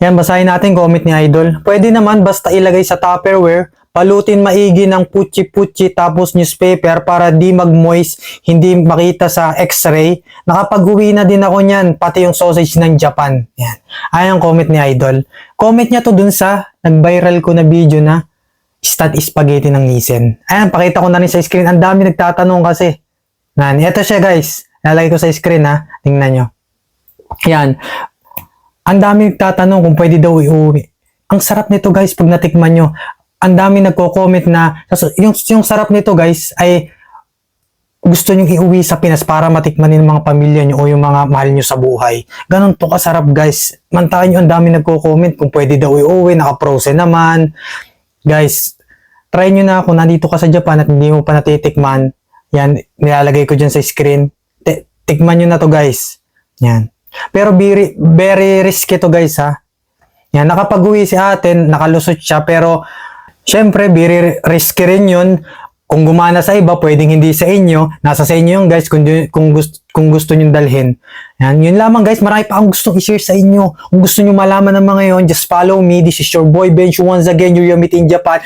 Yan, basahin natin comment ni Idol. Pwede naman basta ilagay sa Tupperware, palutin maigi ng putchi-putchi tapos newspaper para di mag-moist, hindi makita sa x-ray. Nakapag-uwi na din ako niyan, pati yung sausage ng Japan. Yan. Ayan ang comment ni Idol. Comment niya to dun sa nag-viral ko na video na instant spaghetti ng Nissin. Ayan, pakita ko na rin sa screen. Ang dami nagtatanong kasi. Yan, ito siya guys. Lalagay ko sa screen ha. Tingnan nyo. Yan. Ang dami nagtatanong kung pwede daw iuwi. Ang sarap nito guys pag natikman nyo. Ang dami nagko-comment na yung sarap nito guys ay gusto nyo iuwi sa Pinas para matikman ng mga pamilya nyo o yung mga mahal nyo sa buhay. Ganon to kasarap guys. Mantakin nyo ang dami nagko-comment kung pwede daw iuwi. Naka-frozen naman. Guys, try nyo na kung nandito ka sa Japan at hindi mo pa natitikman. Yan, nilalagay ko dyan sa screen. Tikman nyo na to guys. Yan. Pero very risky to guys ha. Yan, nakapag-uwi si atin, nakalusot siya pero syempre very risky rin yun. Kung gumana sa iba, pwedeng hindi sa inyo. Nasa sa inyo yung guys kung gusto nyo dalhin. Yan, yun lamang guys. Marami pa akong gustong i-share sa inyo. Kung gusto nyo malaman ng mga yun, just follow me. This is your boy Bench. Once again, you're Yamit in Japan.